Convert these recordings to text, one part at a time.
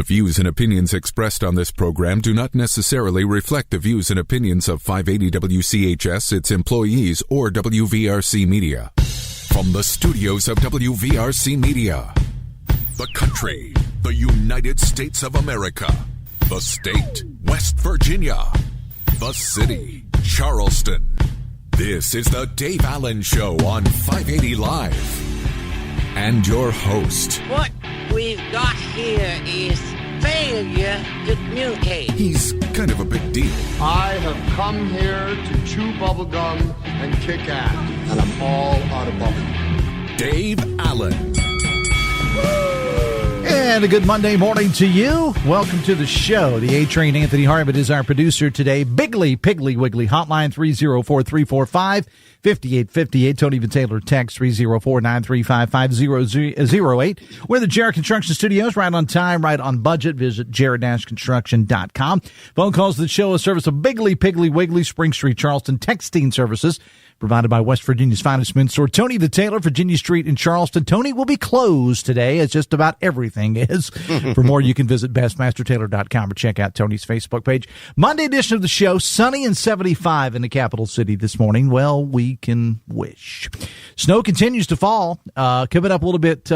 The views and opinions expressed on this program do not necessarily reflect the views and opinions of 580 WCHS, its employees, or WVRC Media. From the studios of WVRC Media, the country, the United States of America, the state, West Virginia, the city, Charleston. This is the Dave Allen Show on 580 Live. And your host. What we've got here is failure to communicate. He's kind of a big deal. I have come here to chew bubblegum and kick ass, and I'm all out of bubblegum. Dave Allen. And a good Monday morning to you. Welcome to the show. The A-Train Anthony Harbert is our producer today. Bigly, Piggly, Wiggly, hotline 304-345-5858. Tony Taylor, text 304-935-5008. We're the Jarrett Construction Studios, right on time, right on budget. Visit jarrett-construction.com. Phone calls to the show, a service of Bigly, Piggly, Wiggly, Spring Street, Charleston, texting services provided by West Virginia's finest men's store, Tony the Tailor, Virginia Street in Charleston. Tony will be closed today, as just about everything is. For more, you can visit bestmastertailor.com or check out Tony's Facebook page. Monday edition of the show, sunny and 75 in the capital city this morning. Well, we can wish. Snow continues to fall. Coming up a little bit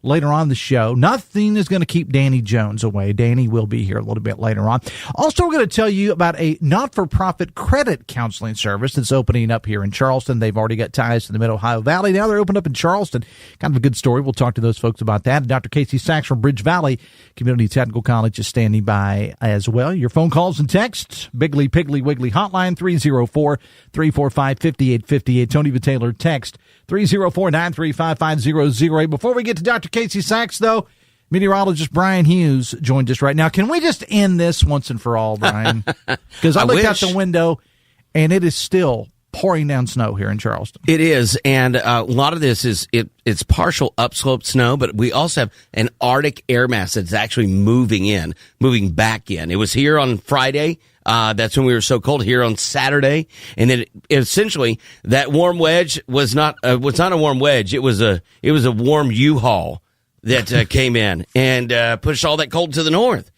later on the show. Nothing is going to keep Danny Jones away. Danny will be here a little bit later on. Also, we're going to tell you about a not-for-profit credit counseling service that's opening up here in Charleston. They've already got ties to the Mid-Ohio Valley. Now they're opened up in Charleston. Kind of a good story. We'll talk to those folks about that. Dr. Casey Sacks from BridgeValley Community Technical College is standing by as well. Your phone calls and texts, Bigly, Piggly, Wiggly hotline, 304-345-5858. Tony Taylor, text 304-935-5008. Before we get to Dr. Casey Sacks, though, meteorologist Bryan Hughes joined us right now. Can we just end this once and for all, Bryan? Because I looked out the window, and it is still pouring down snow here in Charleston. It is, and a lot of this is it's partial upslope snow, but we also have an Arctic air mass that's actually moving back in. It was here on Friday. That's when we were so cold. Here on Saturday, and then essentially that warm wedge was not a warm wedge. It was a warm U-Haul that came in and pushed all that cold to the north.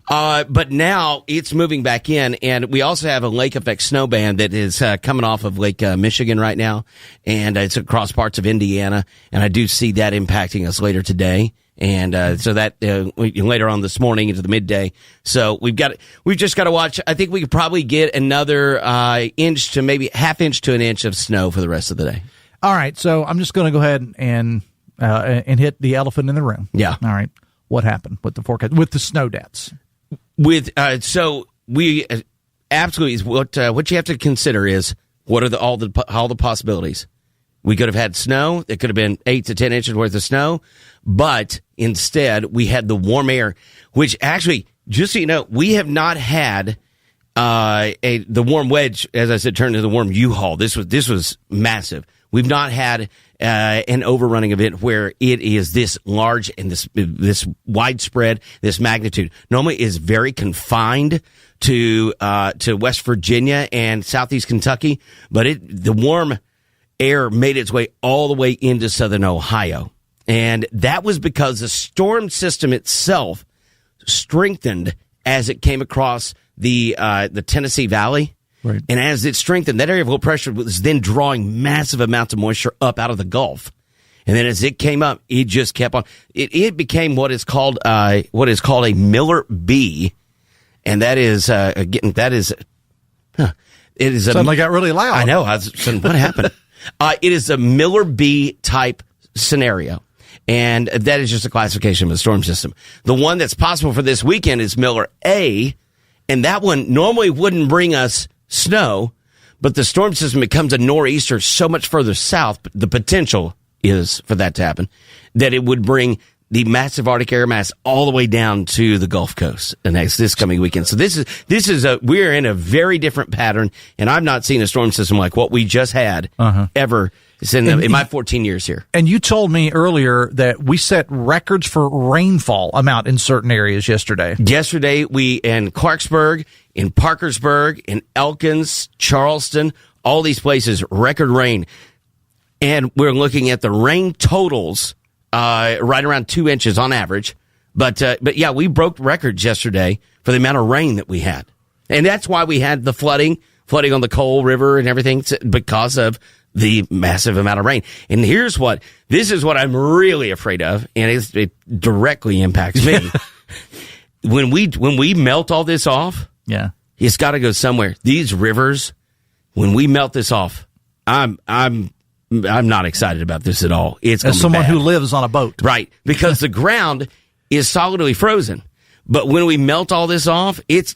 But now it's moving back in, and we also have a lake effect snow band that is coming off of Lake Michigan right now, and it's across parts of Indiana, and I do see that impacting us later today, and so that later on this morning into the midday. So we've just got to watch. I think we could probably get another inch to maybe half inch to an inch of snow for the rest of the day. All right, so I'm just going to go ahead and hit the elephant in the room. Yeah. All right. What happened with the forecast with the snow debts? So we absolutely what you have to consider is what are all the possibilities. We could have had snow. It could have been 8 to 10 inches worth of snow, but instead we had the warm air, which actually, just so you know, we have not had the warm wedge, as I said, turned into the warm U-Haul. This was massive. We've not had an overrunning event where it is this large and this widespread, this magnitude. Normally it is very confined to West Virginia and Southeast Kentucky, but the warm air made its way all the way into Southern Ohio. And that was because the storm system itself strengthened as it came across the Tennessee Valley. Right. And as it strengthened, that area of low pressure was then drawing massive amounts of moisture up out of the Gulf. And then as it came up, it just kept on. It became what is called a Miller B, and that is it is suddenly got really loud. I know. What happened? It is a Miller B type scenario. And that is just a classification of a storm system. The one that's possible for this weekend is Miller A, and that one normally wouldn't bring us snow, but the storm system becomes a nor'easter so much further south, the potential is for that to happen, that it would bring the massive Arctic air mass all the way down to the Gulf Coast this coming weekend. So we're in a very different pattern, and I've not seen a storm system like what we just had ever in my 14 years here. And you told me earlier that we set records for rainfall amount in certain areas yesterday. Yesterday, we in Clarksburg, in Parkersburg, in Elkins, Charleston, all these places, record rain. And we're looking at the rain totals right around 2 inches on average But yeah, we broke records yesterday for the amount of rain that we had. And that's why we had the flooding on the Cole River and everything, because of the massive amount of rain. And this is what I'm really afraid of, and it directly impacts me. When we melt all this off, yeah, it's got to go somewhere. These rivers, when we melt this off, I'm not excited about this at all. It's as someone bad. who lives on a boat, right? Because the ground is solidly frozen. But when we melt all this off, it's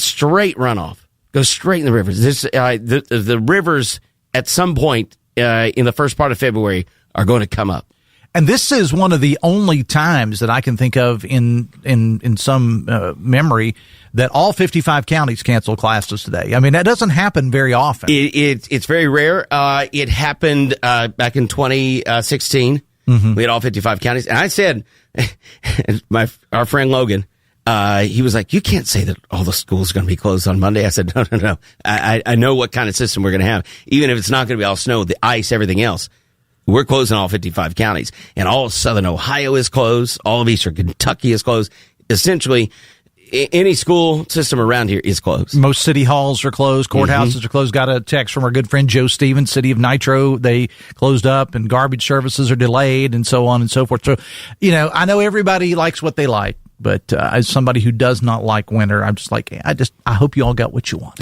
straight runoff. Goes straight in the rivers. The rivers at some point in the first part of February are going to come up. And this is one of the only times that I can think of in some memory that all 55 counties cancel classes today. I mean, that doesn't happen very often. It's very rare. It happened back in 2016. Mm-hmm. We had all 55 counties. And I said, our friend Logan, he was like, you can't say that all the schools are going to be closed on Monday. I said, no. I know what kind of system we're going to have. Even if it's not going to be all snow, the ice, everything else. We're closing all 55 counties. And all of Southern Ohio is closed. All of Eastern Kentucky is closed. Essentially, any school system around here is closed. Most city halls are closed. Courthouses are closed. Got a text from our good friend Joe Stevens, City of Nitro. They closed up, and garbage services are delayed, and so on and so forth. So, I know everybody likes what they like. But as somebody who does not like winter, I'm just like, I hope you all got what you want.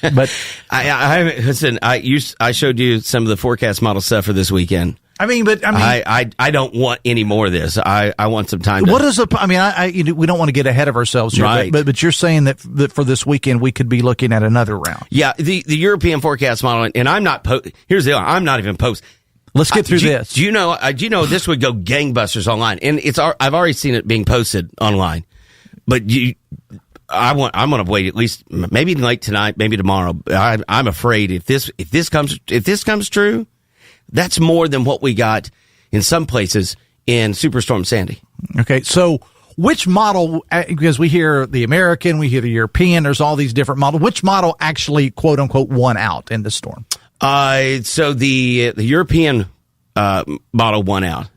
But I showed you some of the forecast model stuff for this weekend. I don't want any more of this. I want some time. What is we don't want to get ahead of ourselves here, right? But you're saying that for this weekend we could be looking at another round. Yeah, the European forecast model, and I'm not. Here's the deal. I'm not even post. Let's get through this. Do you know this would go gangbusters online, and I've already seen it being posted online. But I'm going to wait at least maybe late tonight, maybe tomorrow. I'm afraid if this comes true, that's more than what we got in some places in Superstorm Sandy. Okay, so which model? Because we hear the American, we hear the European. There's all these different models. Which model actually, quote unquote, won out in the storm? So the European model won out.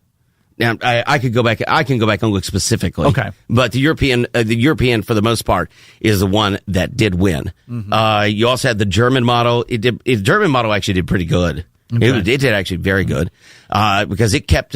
Now I can go back and look specifically. Okay, but the European for the most part is the one that did win. Mm-hmm. You also had the German model. The German model actually did pretty good. Okay. It did actually very good because it kept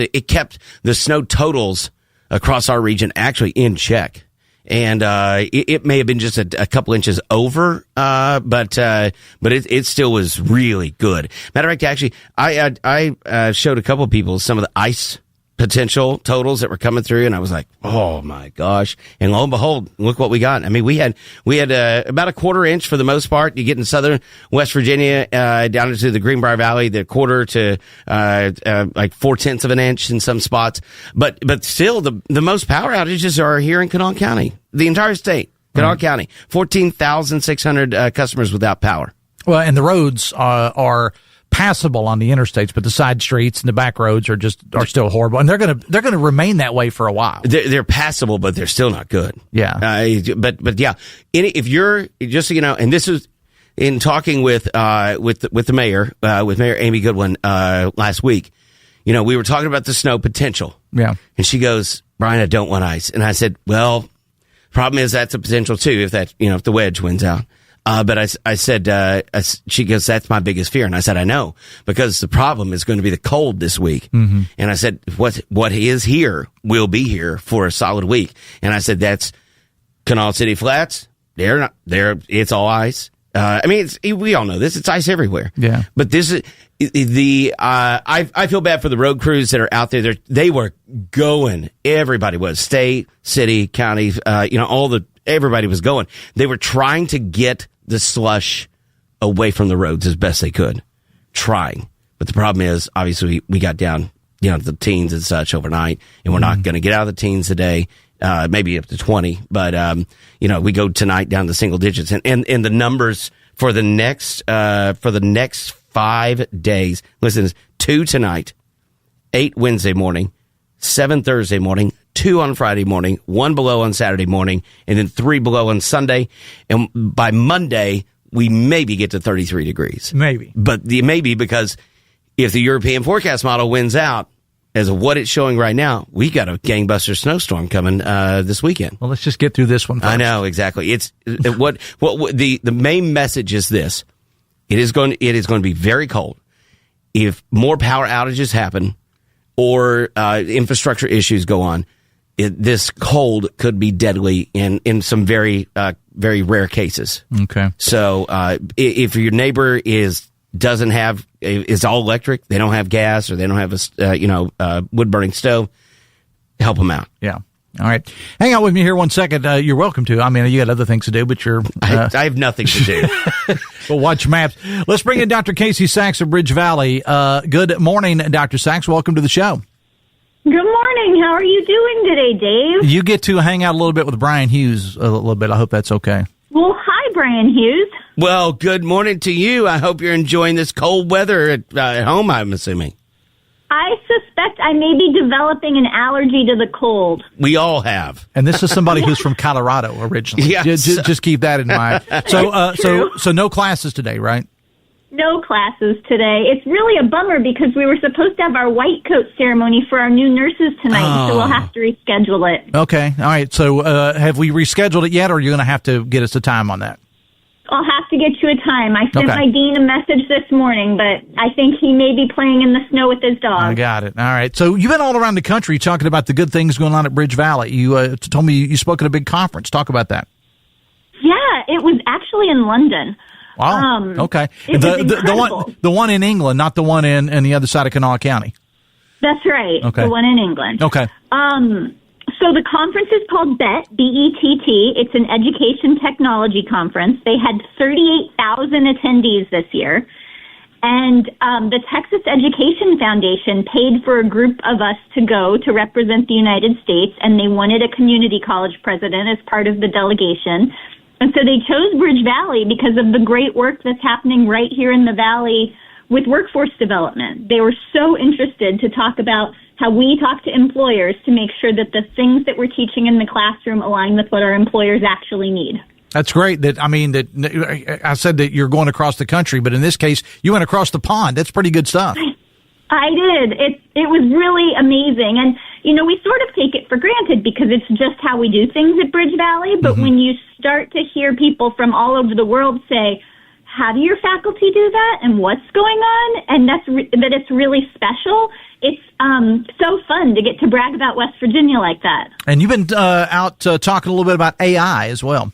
the snow totals across our region actually in check. And it may have been just a couple inches over, but it still was really good. Matter of fact, actually, I showed a couple of people some of the ice potential totals that were coming through, and I was like, oh my gosh! And lo and behold, look what we got. I mean, we had about a quarter inch for the most part. You get in southern West Virginia down into the Greenbrier Valley, the quarter to like 0.4 of an inch in some spots. But still, the most power outages are here in Kanawha County, the entire state, Kanawha County, 14,600 customers without power. Well, and the roads are passable on the interstates, but the side streets and the back roads are still horrible, and they're gonna remain that way for a while. They're passable, but they're still not good. Yeah. But yeah, if you're just so you know, and this is in talking with the mayor, with Mayor Amy Goodwin last week. We were talking about the snow potential. Yeah. And she goes, Brian, I don't want ice, and I said, well, problem is that's a potential too if the wedge wins out. But I said, she goes, that's my biggest fear. And I said, I know, because the problem is going to be the cold this week. Mm-hmm. And I said, what is here will be here for a solid week. And I said, that's Kanawha City Flats. They're not there. It's all ice. We all know this. It's ice everywhere. Yeah. But this is I feel bad for the road crews that are out there. They were going. Everybody was state, city, county, everybody was going. They were trying to get the slush away from the roads as best they could. Trying. But the problem is, obviously, we got down, the teens and such overnight, and we're not going to get out of the teens today, maybe up to 20. But, we go tonight down to single digits. And the numbers for the next 5 days, listen, 2 tonight, 8 Wednesday morning, 7 Thursday morning, 2 on Friday morning, 1 below on Saturday morning, and then 3 below on Sunday. And by Monday, we maybe get to 33 degrees. Maybe. But maybe because if the European forecast model wins out, as of what it's showing right now, we got a gangbuster snowstorm coming this weekend. Well, let's just get through this one first. I know, exactly. It's what the main message is this. It is going to be very cold. If more power outages happen or infrastructure issues go on, this cold could be deadly in some very rare cases. Okay. So if your neighbor is all electric, they don't have gas, or they don't have a wood burning stove, help them out. Yeah. All right. Hang out with me here 1 second. You're welcome to. I mean, you got other things to do, but you're... I have nothing to do. Well, watch maps. Let's bring in Dr. Casey Sacks of BridgeValley. Good morning, Dr. Sacks. Welcome to the show. Good morning. How are you doing today, Dave? You get to hang out a little bit with Bryan Hughes a little bit. I hope that's okay. Well, hi, Bryan Hughes. Well, good morning to you. I hope you're enjoying this cold weather at home, I'm assuming. I suspect I may be developing an allergy to the cold. We all have. And this is somebody who's from Colorado originally. Yes. Just keep that in mind. So no classes today, right? No classes today. It's really a bummer because we were supposed to have our white coat ceremony for our new nurses tonight, so we'll have to reschedule it. Okay. All right. So have we rescheduled it yet, or are you going to have to get us a time on that? I'll have to get you a time. I sent my dean a message this morning, but I think he may be playing in the snow with his dog. I got it. All right. So you've been all around the country talking about the good things going on at BridgeValley. You told me you spoke at a big conference. Talk about that. Yeah, it was actually in London. Wow. Okay. The one in England, not the one in the other side of Kanawha County. That's right. Okay. The one in England. Okay. So the conference is called BETT, B-E-T-T. It's an education technology conference. They had 38,000 attendees this year. And the Texas Education Foundation paid for a group of us to go to represent the United States, and they wanted a community college president as part of the delegation. And so they chose BridgeValley because of the great work that's happening right here in the Valley with workforce development. They were so interested to talk about how we talk to employers to make sure that the things that we're teaching in the classroom align with what our employers actually need. That's great. That I said that you're going across the country, but in this case, you went across the pond. That's pretty good stuff. I did. It was really amazing. And, we sort of take it for granted because it's just how we do things at BridgeValley. But when you start to hear people from all over the world say, how do your faculty do that? And what's going on? And that it's really special. It's so fun to get to brag about West Virginia like that. And you've been out talking a little bit about AI as well.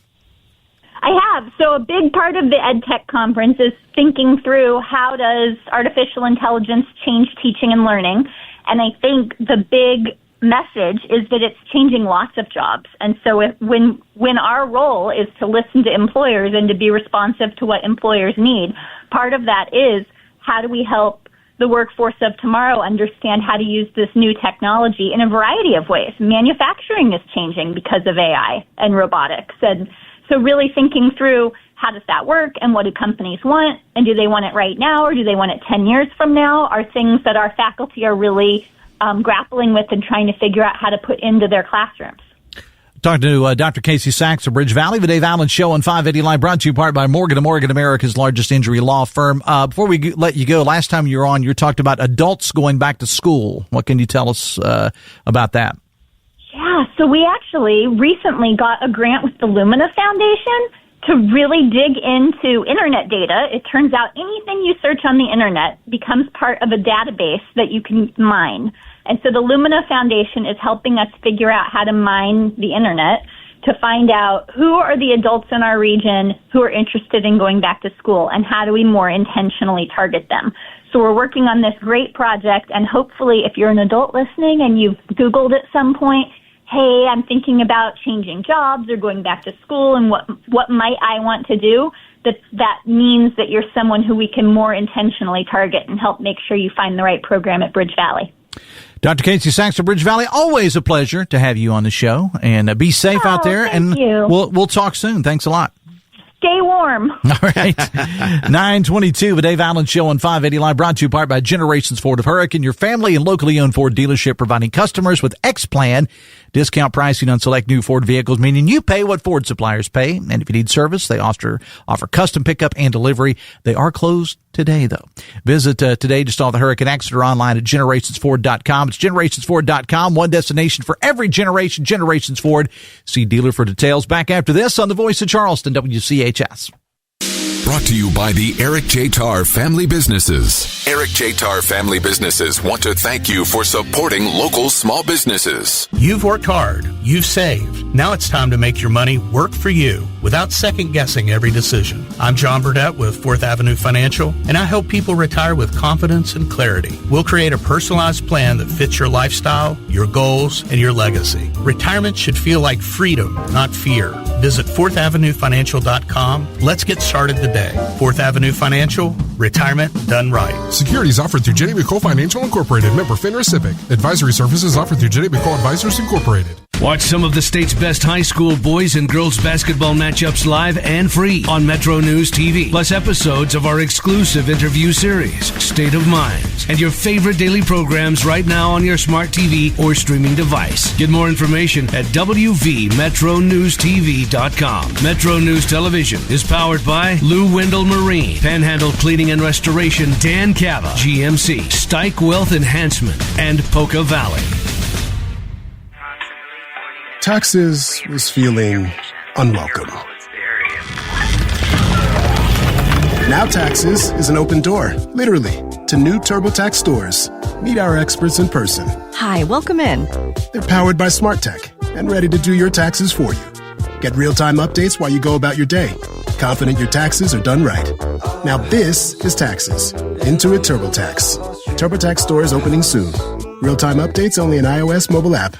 I have. So a big part of the EdTech conference is thinking through how does artificial intelligence change teaching and learning. And I think the big message is that it's changing lots of jobs. And so when our role is to listen to employers and to be responsive to what employers need, part of that is how do we help the workforce of tomorrow understand how to use this new technology in a variety of ways. Manufacturing is changing because of AI and robotics. And so really thinking through how does that work and what do companies want, and do they want it right now or do they want it 10 years from now, are things that our faculty are really grappling with and trying to figure out how to put into their classrooms. Talking to Dr. Casey Sacks of BridgeValley, the Dave Allen Show on 580 Live, brought to you in part by Morgan & Morgan, America's largest injury law firm. Before we let you go, last time you were on, you talked about adults going back to school. What can you tell us about that? Yeah, so we actually recently got a grant with the Lumina Foundation to really dig into internet data. It turns out anything you search on the internet becomes part of a database that you can mine. And so the Lumina Foundation is helping us figure out how to mine the internet to find out who are the adults in our region who are interested in going back to school and how do we more intentionally target them. So we're working on this great project, and hopefully if you're an adult listening and you've Googled at some point, hey, I'm thinking about changing jobs or going back to school and what might I want to do, that means that you're someone who we can more intentionally target and help make sure you find the right program at BridgeValley. Dr. Casey Sacks of BridgeValley, always a pleasure to have you on the show, and be safe out there. Thank you. We'll talk soon. Thanks a lot. Stay warm. warm. All right. 922, the Dave Allen Show on 580 Live, brought to you in part by Generations Ford of Hurricane, your family and locally owned Ford dealership, providing customers with X-Plan discount pricing on select new Ford vehicles, meaning you pay what Ford suppliers pay. And if you need service, they offer custom pickup and delivery. They are closed today, though. Visit today to stall the Hurricane X or online at generationsford.com. It's generationsford.com, one destination for every generation, Generations Ford. See dealer for details. Back after this on the Voice of Charleston, WCHS. Brought to you by the Eric J. Tarr Family Businesses. Eric J. Tarr Family Businesses want to thank you for supporting local small businesses. You've worked hard. You've saved. Now it's time to make your money work for you without second-guessing every decision. I'm John Burdett with 4th Avenue Financial, and I help people retire with confidence and clarity. We'll create a personalized plan that fits your lifestyle, your goals, and your legacy. Retirement should feel like freedom, not fear. Visit 4thavenuefinancial.com. Let's get started today. 4th Avenue Financial, retirement done right. Securities offered through Jenny McCole Financial Incorporated, member FINRA SIPC. Advisory services offered through Jenny McCole Advisors Incorporated. Watch some of the state's best high school boys and girls basketball matchups live and free on Metro News TV, plus episodes of our exclusive interview series, State of Minds, and your favorite daily programs right now on your smart TV or streaming device. Get more information at wvmetronewstv.com. Metro News Television is powered by Lou Wendell Marine, Panhandle Cleaning and Restoration, Dan Cava, GMC, Stike Wealth Enhancement, and Poca Valley. Taxes was feeling unwelcome. Now Taxes is an open door, literally, to new TurboTax stores. Meet our experts in person. Hi, welcome in. They're powered by Smart Tech and ready to do your taxes for you. Get real-time updates while you go about your day. Confident your taxes are done right. Now this is Taxes. Intuit TurboTax. TurboTax stores opening soon. Real-time updates only in iOS mobile app.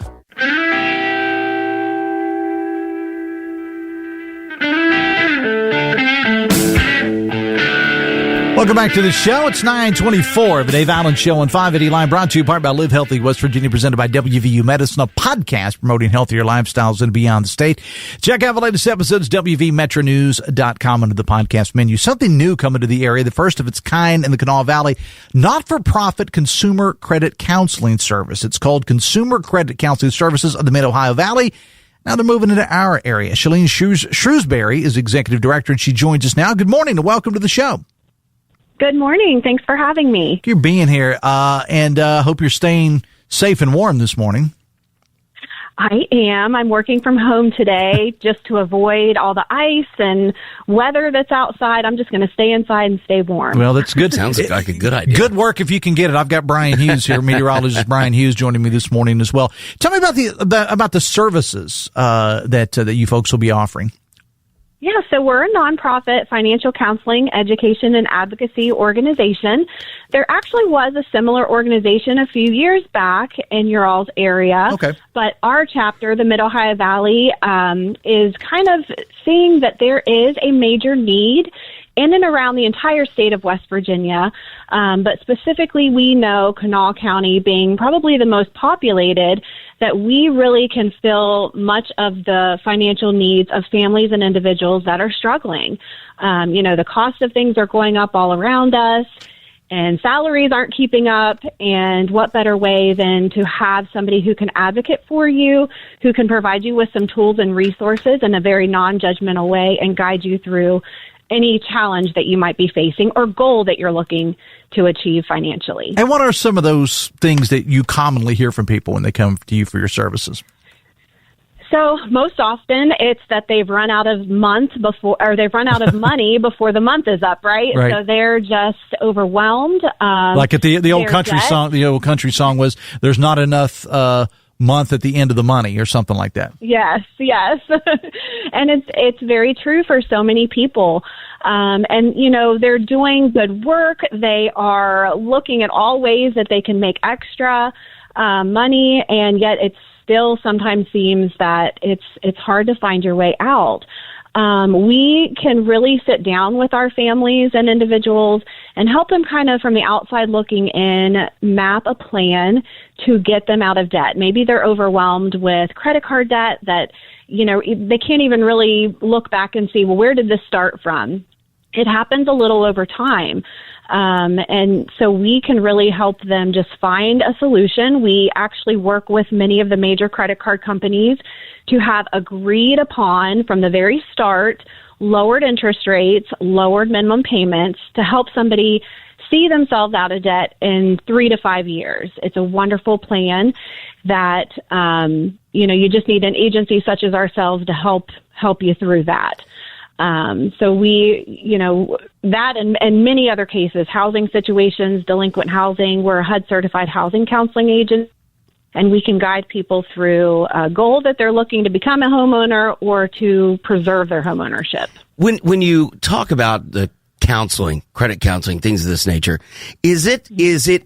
Welcome back to the show. It's 924 of the Dave Allen Show on 580 Live, brought to you in part by Live Healthy West Virginia, presented by WVU Medicine, a podcast promoting healthier lifestyles and beyond the state. Check out the latest episodes, WVMetroNews.com, under the podcast menu. Something new coming to the area, the first of its kind in the Kanawha Valley, not-for-profit consumer credit counseling service. It's called Consumer Credit Counseling Services of the Mid-Ohio Valley. Now they're moving into our area. Shelene Shrewsbury is executive director, and she joins us now. Good morning and welcome to the show. Good morning. Thanks for having me. You're being here, and hope you're staying safe and warm this morning. I am. I'm working from home today just to avoid all the ice and weather that's outside. I'm just going to stay inside and stay warm. Well, that's good. Sounds like a good idea. Good work if you can get it. I've got Bryan Hughes here, meteorologist Bryan Hughes, joining me this morning as well. Tell me about the services that you folks will be offering. Yeah, so we're a nonprofit financial counseling, education, and advocacy organization. There actually was a similar organization a few years back in your all's area. Okay. But our chapter, the Mid-Ohio Valley, is kind of seeing that there is a major need in and around the entire state of West Virginia. But specifically, we know Kanawha County being probably the most populated, that we really can fill much of the financial needs of families and individuals that are struggling. The cost of things are going up all around us, and salaries aren't keeping up. And what better way than to have somebody who can advocate for you, who can provide you with some tools and resources in a very non-judgmental way and guide you through any challenge that you might be facing or goal that you're looking to achieve financially. And what are some of those things that you commonly hear from people when they come to you for your services? So most often it's that they've run out of money before the month is up, right? So they're just overwhelmed. Like at the old country song, the old country song was, "There's not enough month at the end of the money," or something like that. Yes. And it's very true for so many people. And they're doing good work. They are looking at all ways that they can make extra money, and yet it still sometimes seems that it's hard to find your way out. we can really sit down with our families and individuals and help them kind of from the outside looking in, map a plan to get them out of debt. Maybe they're overwhelmed with credit card debt that, they can't even really look back and see, well, where did this start from? It happens a little over time. And so we can really help them just find a solution. We actually work with many of the major credit card companies to have agreed upon from the very start lowered interest rates, lowered minimum payments to help somebody see themselves out of debt in 3 to 5 years. It's a wonderful plan that, you just need an agency such as ourselves to help you through that. So we, that and many other cases, housing situations, delinquent housing, we're a HUD certified housing counseling agent, and we can guide people through a goal that they're looking to become a homeowner or to preserve their homeownership. When you talk about the counseling, credit counseling, things of this nature, is it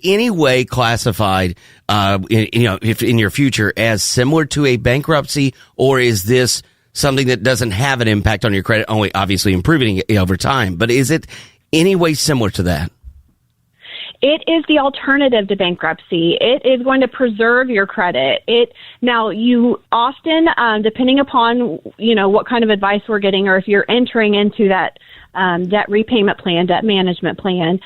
any way classified, if in your future as similar to a bankruptcy, or is this something that doesn't have an impact on your credit, only obviously improving it over time? But is it any way similar to that? It is the alternative to bankruptcy. It is going to preserve your credit. Now, you often, depending upon, what kind of advice we're getting, or if you're entering into that debt repayment plan, debt management plan,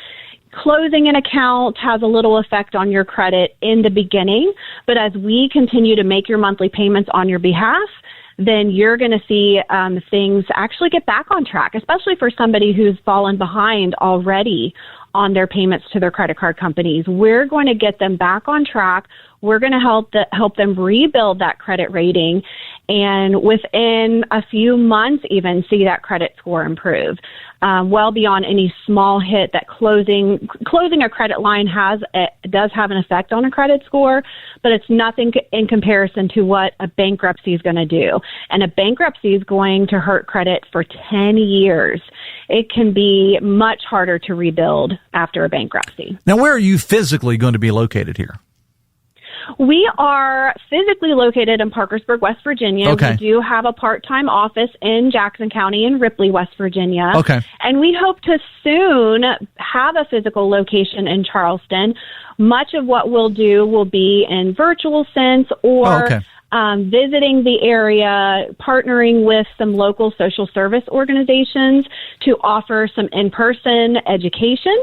closing an account has a little effect on your credit in the beginning. But as we continue to make your monthly payments on your behalf, then you're going to see things actually get back on track, especially for somebody who's fallen behind already on their payments to their credit card companies. We're going to get them back on track. We're going to help them rebuild that credit rating, and within a few months even see that credit score improve. Well beyond any small hit that closing a credit line does have an effect on a credit score, but it's nothing in comparison to what a bankruptcy is going to do. And a bankruptcy is going to hurt credit for 10 years. It can be much harder to rebuild after a bankruptcy. Now, where are you physically going to be located here? We are physically located in Parkersburg, West Virginia. Okay. We do have a part-time office in Jackson County in Ripley, West Virginia. Okay. And we hope to soon have a physical location in Charleston. Much of what we'll do will be in virtual sense or visiting the area, partnering with some local social service organizations to offer some in-person education.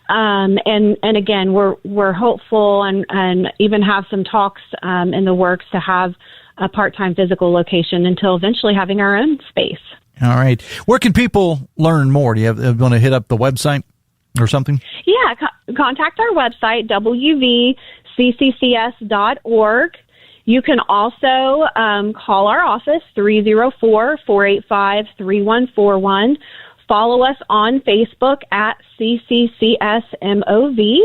And again, we're hopeful and even have some talks in the works to have a part-time physical location until eventually having our own space. All right. Where can people learn more? Do you want to hit up the website or something? Yeah, contact our website, wvcccs.org. You can also call our office, 304-485-3141. Follow us on Facebook at CCCSMOV,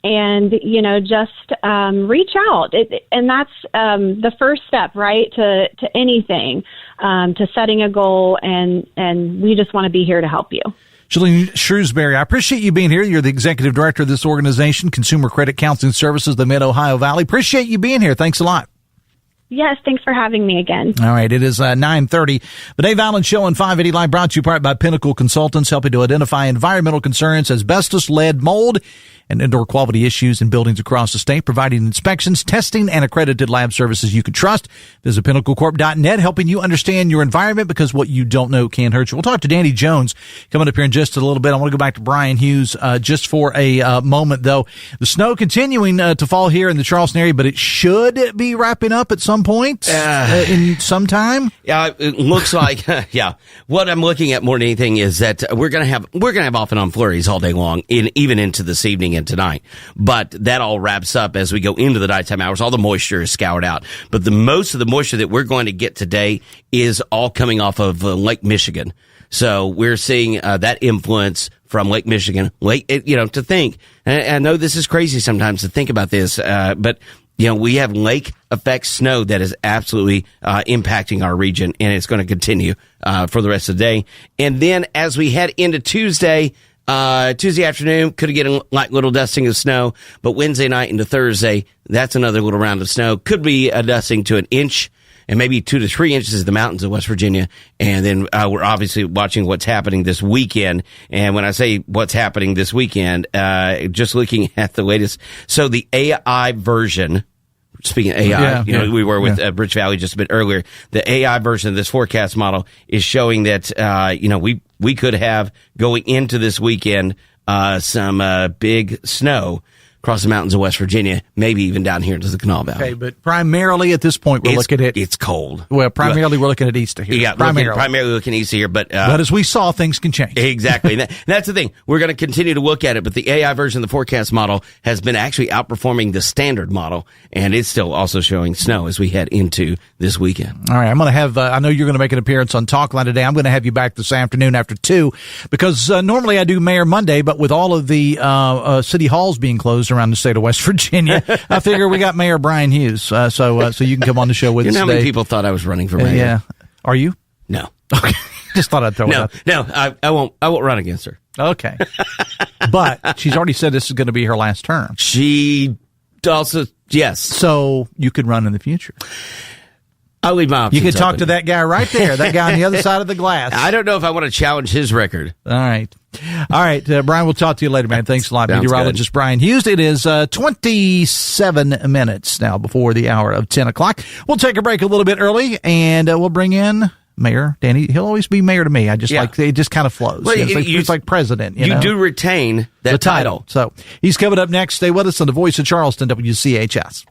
and, just reach out. And that's the first step, right, to anything, to setting a goal, and we just want to be here to help you. Shelene Shrewsbury, I appreciate you being here. You're the executive director of this organization, Consumer Credit Counseling Services, the Mid-Ohio Valley. Appreciate you being here. Thanks a lot. Yes, thanks for having me again. All right, it is 9:30. The Dave Allen Show on 580 Live brought to you part by Pinnacle Consultants, helping to identify environmental concerns, asbestos, lead, mold, and indoor quality issues in buildings across the state, providing inspections, testing, and accredited lab services you can trust. Visit pinnaclecorp.net, helping you understand your environment, because what you don't know can hurt you. We'll talk to Danny Jones coming up here in just a little bit. I want to go back to Bryan Hughes just for a moment, though. The snow continuing to fall here in the Charleston area, but it should be wrapping up at some point in some time. Yeah, it looks like. Yeah, what I'm looking at more than anything is that we're gonna have off and on flurries all day long, even into this evening and tonight. But that all wraps up as we go into the nighttime hours. All the moisture is scoured out, but most of the moisture that we're going to get today is all coming off of Lake Michigan. So we're seeing that influence from Lake Michigan. To think. And I know this is crazy sometimes to think about this, but we have lake effect snow that is absolutely impacting our region, and it's going to continue for the rest of the day. And then as we head into Tuesday afternoon, could get a light little dusting of snow, but Wednesday night into Thursday, that's another little round of snow. Could be a dusting to an inch. and maybe 2 to 3 inches in the mountains of West Virginia. And then we're obviously watching what's happening this weekend. And when I say what's happening this weekend, just looking at the latest. So the AI version, speaking of AI, we were with BridgeValley just a bit earlier. The AI version of this forecast model is showing that, we could have going into this weekend, some big snow across the mountains of West Virginia, maybe even down here into the Kanawha Valley. Okay, but primarily at this point, we're looking at... It's cold. Well, primarily we're looking at east of here. Yeah, primarily looking east of here. But as we saw, things can change. Exactly. That's the thing. We're going to continue to look at it, but the AI version of the forecast model has been actually outperforming the standard model, and it's still also showing snow as we head into this weekend. All right, I'm going to have... I know you're going to make an appearance on Talkline today. I'm going to have you back this afternoon after 2, because normally I do Mayor Monday, but with all of the city halls being closed around the state of West Virginia, I figure we got Mayor Bryan Hughes, so you can come on the show with us today. You know how many people thought I was running for mayor? Yeah. Are you? No. Okay. Just thought I'd throw it out. No, I won't run against her. Okay. But she's already said this is going to be her last term. She also, yes. So you could run in the future. I'll leave my options You could talk open. to that guy right there, that guy on the other side of the glass. I don't know if I want to challenge his record. All right. Brian, we'll talk to you later, man. Thanks a lot. Sounds Meteorologist Bryan Hughes. It is 27 minutes now before the hour of 10 o'clock. We'll take a break a little bit early, and we'll bring in Mayor Danny. He'll always be mayor to me. I just like it just kind of flows. Well, it's like president. You do retain that title. So he's coming up next. Stay with us on the Voice of Charleston, WCHS.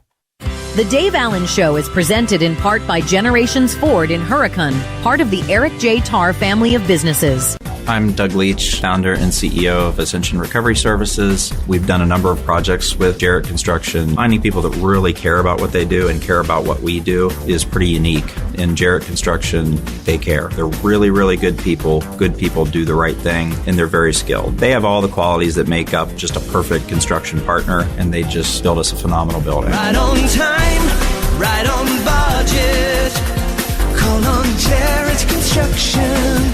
The Dave Allen Show is presented in part by Generations Ford in Hurricane, part of the Eric J. Tarr family of businesses. I'm Doug Leach, founder and CEO of Ascension Recovery Services. We've done a number of projects with Jarrett Construction. Finding people that really care about what they do and care about what we do is pretty unique. In Jarrett Construction, they care. They're really, really good people. Good people do the right thing, and they're very skilled. They have all the qualities that make up just a perfect construction partner, and they just built us a phenomenal building. Right on time, right on budget. Call on Jarrett Construction.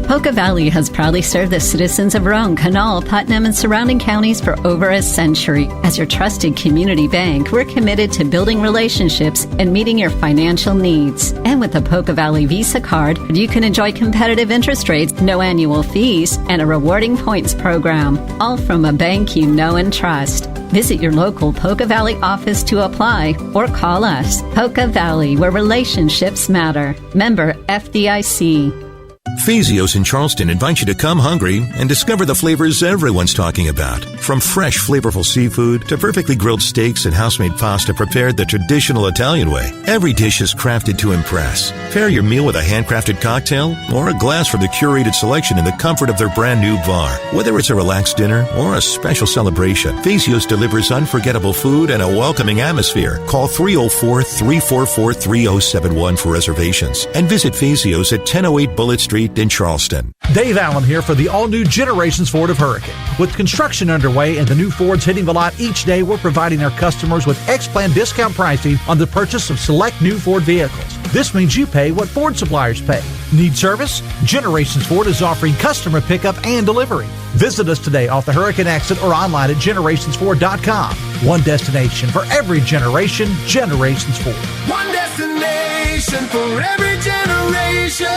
Poca Valley has proudly served the citizens of Roane, Kanawha, Putnam, and surrounding counties for over a century. As your trusted community bank, we're committed to building relationships and meeting your financial needs. And with the Poca Valley Visa card, you can enjoy competitive interest rates, no annual fees, and a rewarding points program, all from a bank you know and trust. Visit your local Poca Valley office to apply or call us. Poca Valley, where relationships matter. Member FDIC. Fazios in Charleston invite you to come hungry and discover the flavors everyone's talking about. From fresh, flavorful seafood to perfectly grilled steaks and house-made pasta prepared the traditional Italian way, every dish is crafted to impress. Pair your meal with a handcrafted cocktail or a glass from the curated selection in the comfort of their brand new bar. Whether it's a relaxed dinner or a special celebration, Fazios delivers unforgettable food and a welcoming atmosphere. Call 304-344-3071 for reservations and visit Fazios at 1008 Bullitt Street in Charleston. Dave Allen here for the all-new Generations Ford of Hurricane. With construction underway and the new Fords hitting the lot each day, we're providing our customers with X-Plan discount pricing on the purchase of select new Ford vehicles. This means you pay what Ford suppliers pay. Need service? Generations Ford is offering customer pickup and delivery. Visit us today off the Hurricane exit or online at generationsford.com. One destination for every generation, Generations Ford. One destination for every generation.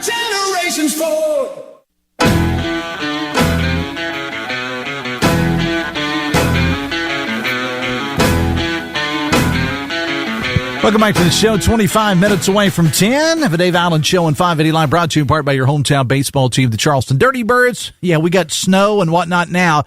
Generations Ford. Welcome back to the show. 25 minutes away from 10. The Dave Allen Show on 580 Line, brought to you in part by your hometown baseball team, the Charleston Dirty Birds. Yeah, we got snow and whatnot now.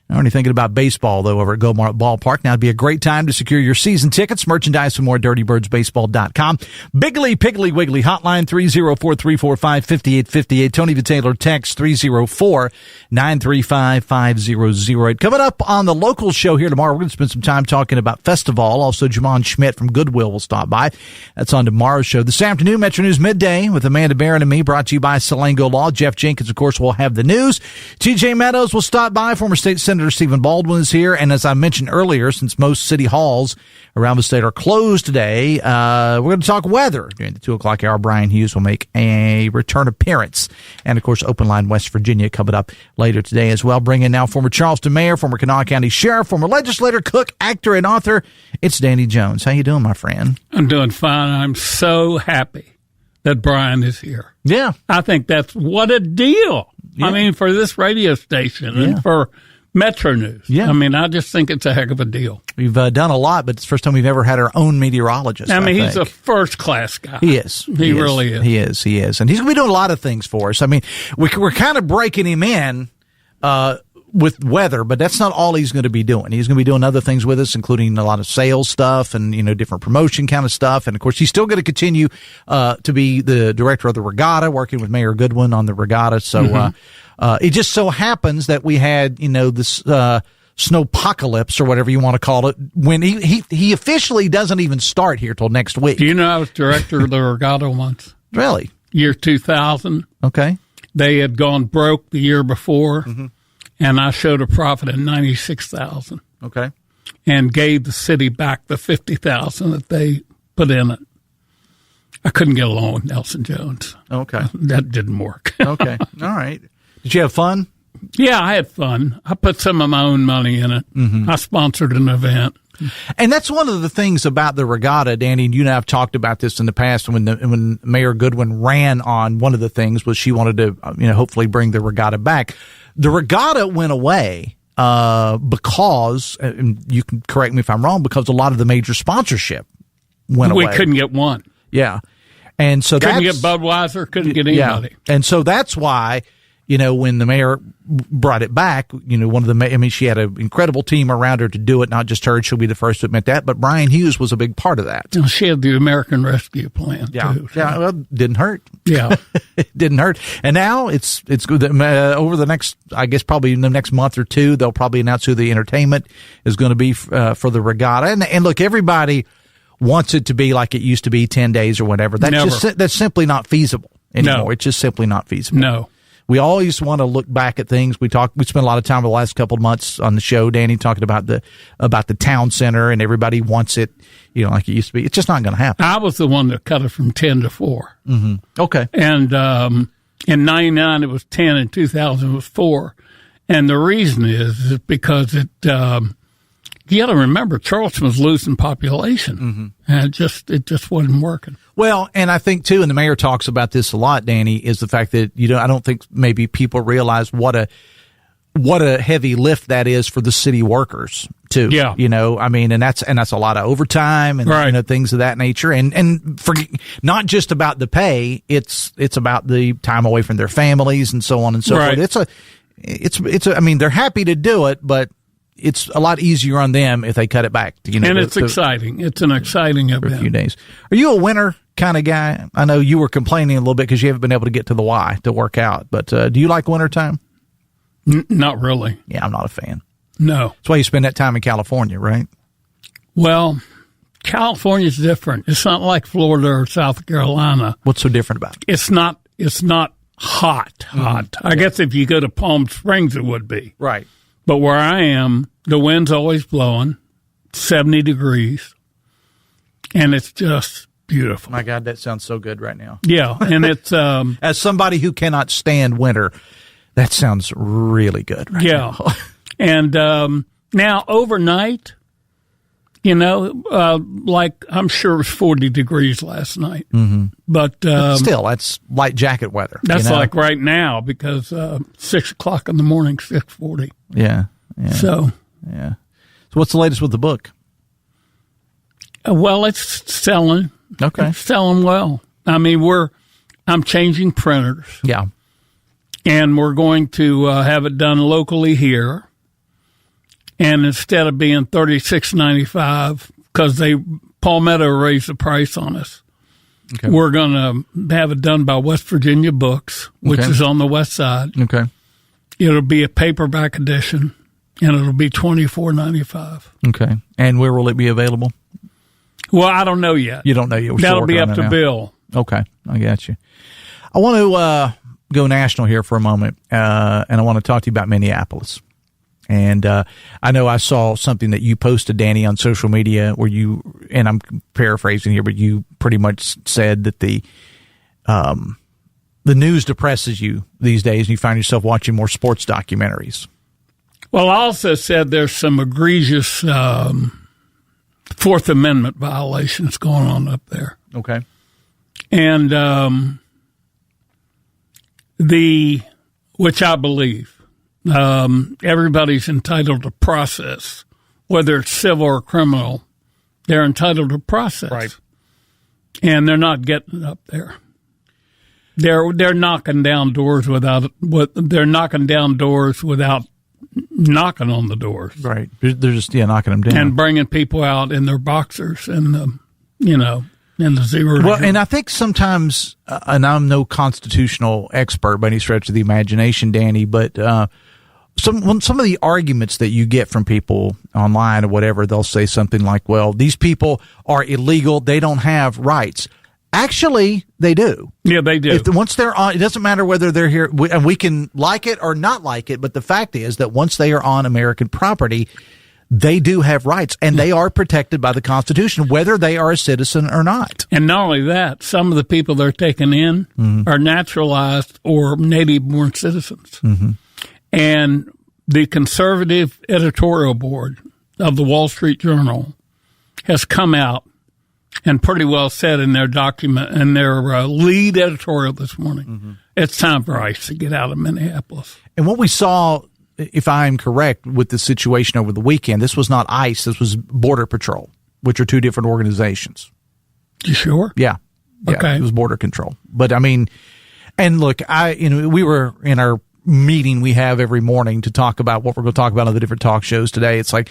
I'm already thinking about baseball, though, over at Gomart Ballpark. Now would be a great time to secure your season tickets. Merchandise for more, dirtybirdsbaseball.com. Biggly Piggly Wiggly hotline, 304-345-5858. Tony the Taylor text, 304-935-5008. Coming up on the local show here tomorrow, we're going to spend some time talking about Festival. Also, Jamon Schmidt from Goodwill will stop by. That's on tomorrow's show. This afternoon, Metro News Midday with Amanda Barron and me, brought to you by Salango Law. Jeff Jenkins, of course, will have the news. TJ Meadows will stop by, former state senator Senator Stephen Baldwin is here. And as I mentioned earlier, since most city halls around the state are closed today, we're going to talk weather. During the 2 o'clock hour, Bryan Hughes will make a return appearance. And, of course, Open Line West Virginia coming up later today as well. Bring in now former Charleston Mayor, former Kanawha County Sheriff, former legislator, cook, actor, and author. It's Danny Jones. How you doing, my friend? I'm doing fine. I'm so happy that Bryan is here. Yeah. I think what a deal. Yeah. I mean, for this radio station and for Metro News. Yeah. I mean, I just think it's a heck of a deal. We've done a lot, but it's the first time we've ever had our own meteorologist. I mean, he's a first-class guy. He is. He really is. He is. And he's going to be doing a lot of things for us. I mean, we're kind of breaking him in with weather, but that's not all he's going to be doing. He's going to be doing other things with us, including a lot of sales stuff and, different promotion kind of stuff. And, of course, he's still going to continue to be the director of the regatta, working with Mayor Goodwin on the regatta. So it just so happens that we had, this snowpocalypse or whatever you want to call it, when he officially doesn't even start here till next week. Do you know I was director of the regatta once? Really? Year 2000. Okay. They had gone broke the year before. Mm-hmm. And I showed a profit of $96,000. Okay. And gave the city back the $50,000 that they put in it. I couldn't get along with Nelson Jones. Okay. That didn't work. Okay. All right. Did you have fun? Yeah, I had fun. I put some of my own money in it. Mm-hmm. I sponsored an event. And that's one of the things about the regatta, Danny, and you and I have talked about this in the past when Mayor Goodwin ran on. One of the things was she wanted to, hopefully bring the regatta back. The regatta went away because, and you can correct me if I'm wrong, because a lot of the major sponsorship went away. We couldn't get one. Yeah. And so couldn't get Budweiser, couldn't get anybody. Yeah. And so that's why, when the mayor brought it back, she had an incredible team around her to do it, not just her. She'll be the first to admit that. But Bryan Hughes was a big part of that. She had the American Rescue Plan, too. So. Yeah, well, didn't hurt. Yeah. It didn't hurt. And now it's good. Over the next, I guess probably in the next month or two, they'll probably announce who the entertainment is going to be for the regatta. And look, everybody wants it to be like it used to be 10 days or whatever. That's simply not feasible anymore. No. It's just simply not feasible. No. We always want to look back at things. We spent a lot of time over the last couple of months on the show, Danny, talking about the town center, and everybody wants it, like it used to be. It's just not going to happen. I was the one that cut it from 10 to 4. Mm-hmm. Okay. And in 99 it was 10, in 2000 it was 4. And the reason is because it you got to remember, Charleston was losing population, mm-hmm. and it just wasn't working. Well, and I think too, and the mayor talks about this a lot, Danny, is the fact that I don't think maybe people realize what a heavy lift that is for the city workers too. Yeah, and that's a lot of overtime and right. Things of that nature, and for not just about the pay, it's about the time away from their families and so on and so right. forth. It's I mean, they're happy to do it, but it's a lot easier on them if they cut it back. And it's exciting. It's an exciting event. For a few days. Are you a winter kind of guy? I know you were complaining a little bit because you haven't been able to get to the Y to work out. But do you like wintertime? Not really. Yeah, I'm not a fan. No. That's why you spend that time in California, right? Well, California's different. It's not like Florida or South Carolina. What's so different about it? It's not hot. Mm-hmm. I guess if you go to Palm Springs, it would be. Right. But where I am, the wind's always blowing, 70 degrees, and it's just beautiful. My God, that sounds so good right now. Yeah, and it's... as somebody who cannot stand winter, that sounds really good right now. Yeah. And now overnight, like I'm sure it was 40 degrees last night. Mm-hmm. But still, that's light jacket weather. That's like right now because 6 o'clock in the morning, 6:40. Yeah. So what's the latest with the book? Well, it's selling. Okay. It's selling well. I mean, I'm changing printers. Yeah. And we're going to have it done locally here. And instead of being $36.95, because Palmetto raised the price on us, okay. We're going to have it done by West Virginia Books, which is on the west side. Okay. It'll be a paperback edition, and it'll be $24.95. Okay. And where will it be available? Well, I don't know yet. You don't know yet. That'll be up to Bill. Okay. I got you. I want to go national here for a moment, and I want to talk to you about Minneapolis. And I know I saw something that you posted, Danny, on social media where you, and I'm paraphrasing here, but you pretty much said that the news depresses you these days and you find yourself watching more sports documentaries. Well, I also said there's some egregious Fourth Amendment violations going on up there. Okay. And which I believe, everybody's entitled to process, whether it's civil or criminal. They're entitled to process, right? And they're not getting it up there. They're knocking down doors without knocking on the doors, right? They're just knocking them down and bringing people out in their boxers and the in the zero. Well, and I think sometimes, and I'm no constitutional expert by any stretch of the imagination, Danny, but some of the arguments that you get from people online or whatever, they'll say something like, well, these people are illegal. They don't have rights. Actually, they do. Yeah, they do. Once they're on, it doesn't matter whether they're here, and we can like it or not like it, but the fact is that once they are on American property, they do have rights, and they are protected by the Constitution, whether they are a citizen or not. And not only that, some of the people they're taking in are naturalized or native-born citizens. Mm-hmm. And the conservative editorial board of the Wall Street Journal has come out and pretty well said in their document, in their lead editorial this morning, it's time for ICE to get out of Minneapolis. And what we saw, if I'm correct, with the situation over the weekend, this was not ICE, this was Border Patrol, which are two different organizations. You sure? Yeah. Okay. It was Border Control. But I mean, and look, we were in our meeting we have every morning to talk about what we're going to talk about on the different talk shows today. It's like,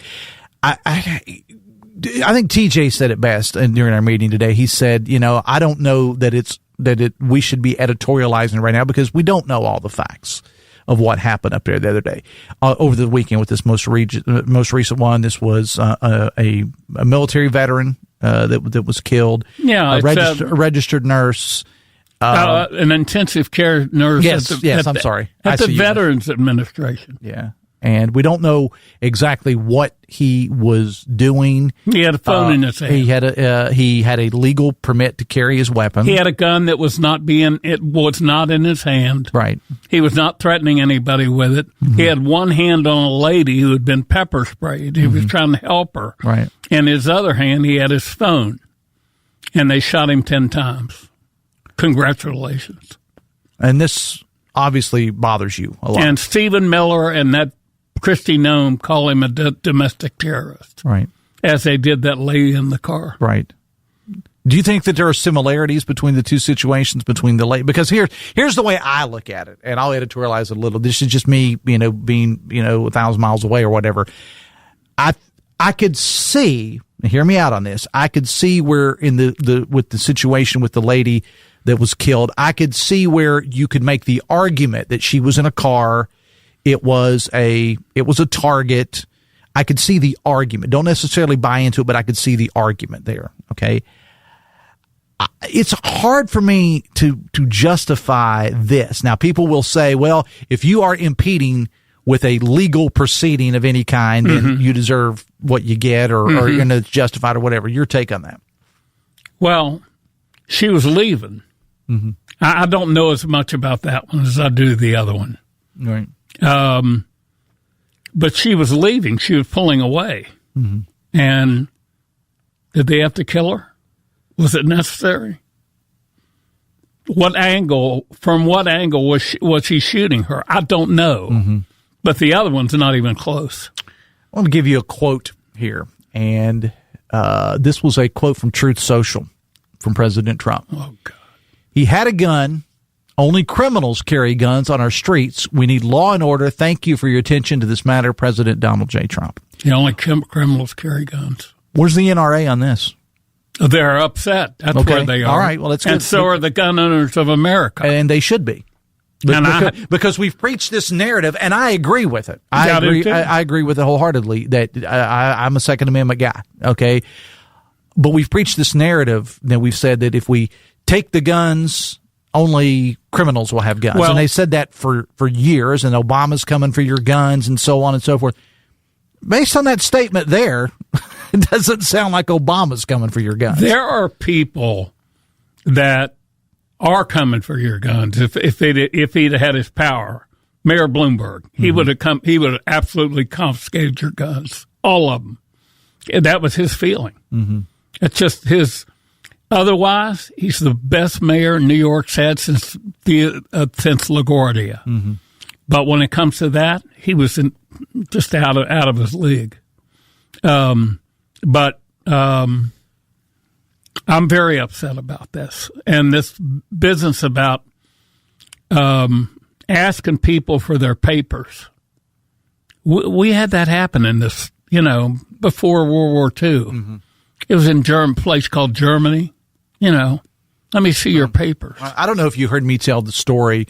I think TJ said it best during our meeting today. He said, I don't know that we should be editorializing right now because we don't know all the facts of what happened up there the other day, over the weekend with this most recent one. This was a military veteran that was killed. Yeah, a registered nurse. An intensive care nurse. Yes, I'm sorry. At the Veterans Administration. Yeah. And we don't know exactly what he was doing. He had a phone in his hand. He had a legal permit to carry his weapon. He had a gun that was not in his hand. Right. He was not threatening anybody with it. Mm-hmm. He had one hand on a lady who had been pepper sprayed. He was trying to help her. Right. And his other hand, he had his phone. And they shot him 10 times. Congratulations. And this obviously bothers you a lot. And Stephen Miller and that Kristi Noem call him a domestic terrorist. Right. As they did that lady in the car. Right. Do you think that there are similarities between the two situations, between the lady? Because here's the way I look at it, and I'll editorialize it a little. This is just me, being, 1,000 miles away or whatever. I could see, hear me out on this, I could see where with the situation with the lady that was killed, I could see where you could make the argument that she was in a car. It was a target. I could see the argument. Don't necessarily buy into it, but I could see the argument there. Okay. It's hard for me to justify this. Now, people will say, well, if you are impeding with a legal proceeding of any kind, then you deserve what you get or it's justified or whatever. Your take on that? Well, she was leaving. Mm-hmm. I don't know as much about that one as I do the other one. Right. But she was leaving. She was pulling away. Mm-hmm. And did they have to kill her? Was it necessary? From what angle was he shooting her? I don't know. Mm-hmm. But the other one's not even close. I want to give you a quote here. And this was a quote from Truth Social from President Trump. Oh, God. He had a gun. Only criminals carry guns on our streets. We need law and order. Thank you for your attention to this matter, President Donald J. Trump. The only criminals carry guns. Where's the NRA on this? They're upset. That's where they are. All right. Well, that's good. And so are the gun owners of America. And they should be. Because we've preached this narrative, and I agree with it. I agree with it wholeheartedly that I'm a Second Amendment guy, okay? But we've preached this narrative that we've said that if we take the guns only criminals will have guns. And they said that for years, and Obama's coming for your guns and so on and so forth. Based on that statement there, it doesn't sound like Obama's coming for your guns. There are people that are coming for your guns. If he'd had his power, Mayor Bloomberg, he would have absolutely confiscated your guns, all of them. That was his feeling. Mm-hmm. It's just his. Otherwise, he's the best mayor New York's had since LaGuardia. Mm-hmm. But when it comes to that, he was just out of his league. But I'm very upset about this, and this business about asking people for their papers. We had that happen in this, before World War II. Mm-hmm. It was in a place called Germany. Let me see your papers. I don't know if you heard me tell the story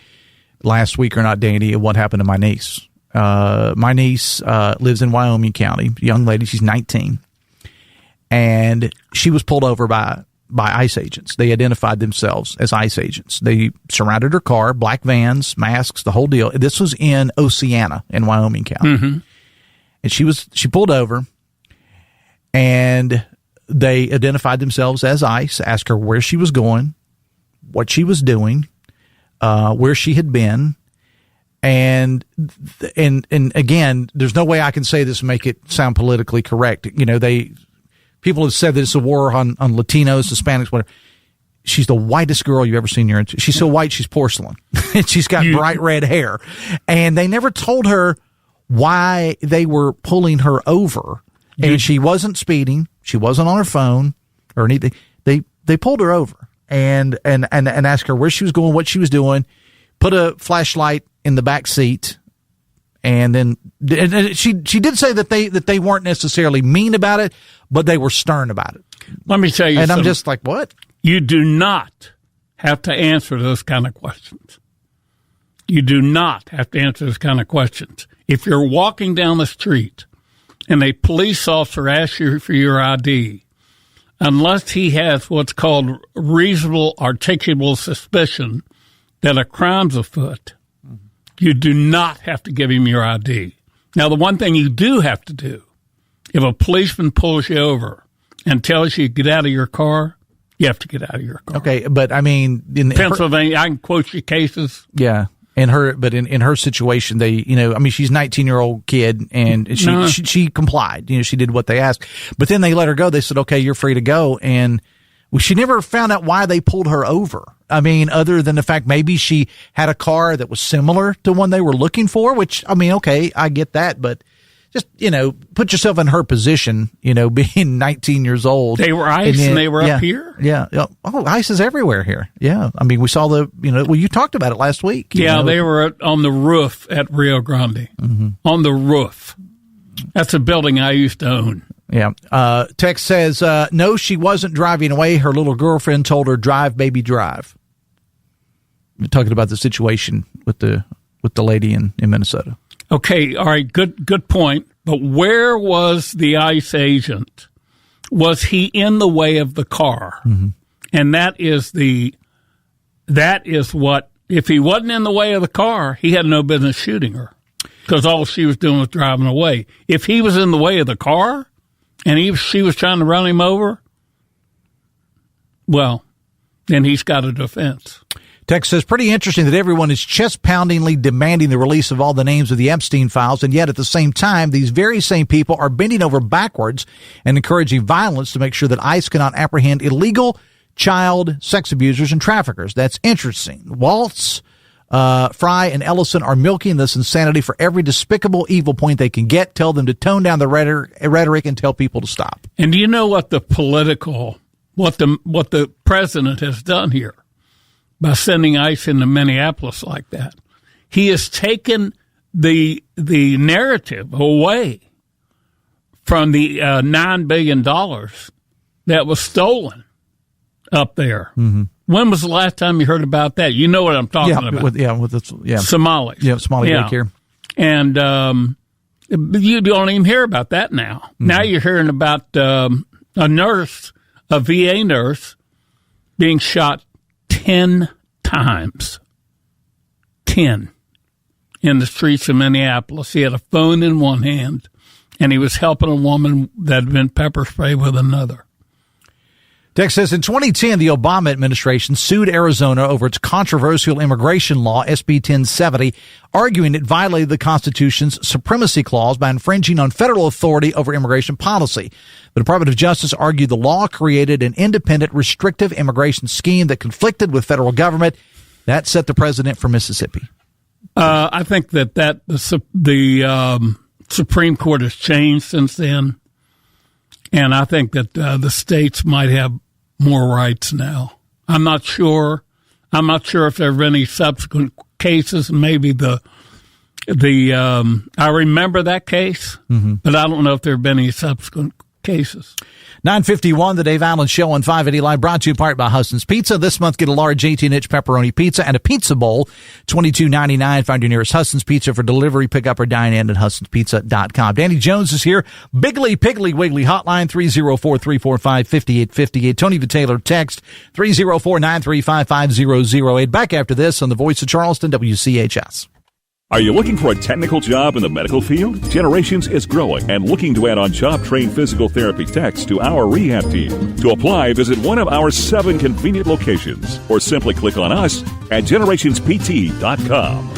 last week or not, Danny, of what happened to my niece. My niece lives in Wyoming County, young lady. She's 19. And she was pulled over by ICE agents. They identified themselves as ICE agents. They surrounded her car, black vans, masks, the whole deal. This was in Oceana in Wyoming County. Mm-hmm. And she pulled over, and they identified themselves as ICE, asked her where she was going, what she was doing, where she had been. And again, there's no way I can say this and make it sound politically correct. People have said that it's a war on Latinos, Hispanics, whatever. She's the whitest girl you've ever seen. She's so white, she's porcelain. And she's got bright red hair. And they never told her why they were pulling her over. And she wasn't speeding. She wasn't on her phone or anything. They pulled her over and asked her where she was going, what she was doing, put a flashlight in the back seat. And then she did say that they weren't necessarily mean about it, but they were stern about it. Let me tell you and something. I'm just like, what? You do not have to answer those kind of questions. You do not have to answer those kind of questions. If you're walking down the street and a police officer asks you for your ID, unless he has what's called reasonable articulable suspicion that a crime's afoot, you do not have to give him your ID. Now, the one thing you do have to do, if a policeman pulls you over and tells you to get out of your car, you have to get out of your car. Okay, but I mean, in Pennsylvania, I can quote you cases. Yeah. In her situation, she's a 19-year-old kid, and she complied. She did what they asked. But then they let her go. They said, okay, you're free to go. And she never found out why they pulled her over. I mean, other than the fact maybe she had a car that was similar to one they were looking for, which, I mean, okay, I get that. But just, put yourself in her position, being 19 years old. They were ICE and they were up here? Yeah. Oh, ICE is everywhere here. Yeah. I mean, we saw you talked about it last week. They were on the roof at Rio Grande. Mm-hmm. On the roof. That's a building I used to own. Yeah. Text says, no, she wasn't driving away. Her little girlfriend told her, drive, baby, drive. We're talking about the situation with the lady in Minnesota. Okay, all right, good point. But where was the ICE agent? Was he in the way of the car? Mm-hmm. And that is what, if he wasn't in the way of the car, he had no business shooting her because all she was doing was driving away. If he was in the way of the car and she was trying to run him over, well, then he's got a defense. Text says, pretty interesting that everyone is chest-poundingly demanding the release of all the names of the Epstein files, and yet at the same time, these very same people are bending over backwards and encouraging violence to make sure that ICE cannot apprehend illegal child sex abusers and traffickers. That's interesting. Waltz, Fry, and Ellison are milking this insanity for every despicable evil point they can get. Tell them to tone down the rhetoric and tell people to stop. And do you know what the president has done here? By sending ICE into Minneapolis like that, he has taken the narrative away from the $9 billion that was stolen up there. Mm-hmm. When was the last time you heard about that? You know what I'm talking about. Somalis. Yeah, Somali daycare. And you don't even hear about that now. Mm-hmm. Now you're hearing about a VA nurse, being shot 10 times. times. 10 in the streets of Minneapolis. He had a phone in one hand, and he was helping a woman that had been pepper sprayed with another. Text says, in 2010, the Obama administration sued Arizona over its controversial immigration law, SB 1070, arguing it violated the Constitution's supremacy clause by infringing on federal authority over immigration policy. The Department of Justice argued the law created an independent, restrictive immigration scheme that conflicted with federal government. That set the precedent for Mississippi. I think that the Supreme Court has changed since then, and I think that the states might have more rights now. I'm not sure. I'm not sure if there have been any subsequent cases. Maybe I remember that case, but I don't know if there have been any subsequent cases. 9:51, the Dave Allen Show on 580 Live, brought to you in part by Huston's Pizza. This month, get a large 18-inch pepperoni pizza and a pizza bowl, $22.99. Find your nearest Huston's Pizza for delivery, pickup, or dine in at HustonsPizza.com. Danny Jones is here. Bigly, Piggly, Wiggly hotline, 304-345-5858. Tony the Taylor text, 304-935-5008. Back after this on the Voice of Charleston, WCHS. Are you looking for a technical job in the medical field? Generations is growing and looking to add on job-trained physical therapy techs to our rehab team. To apply, visit one of our 7 convenient locations or simply click on us at generationspt.com.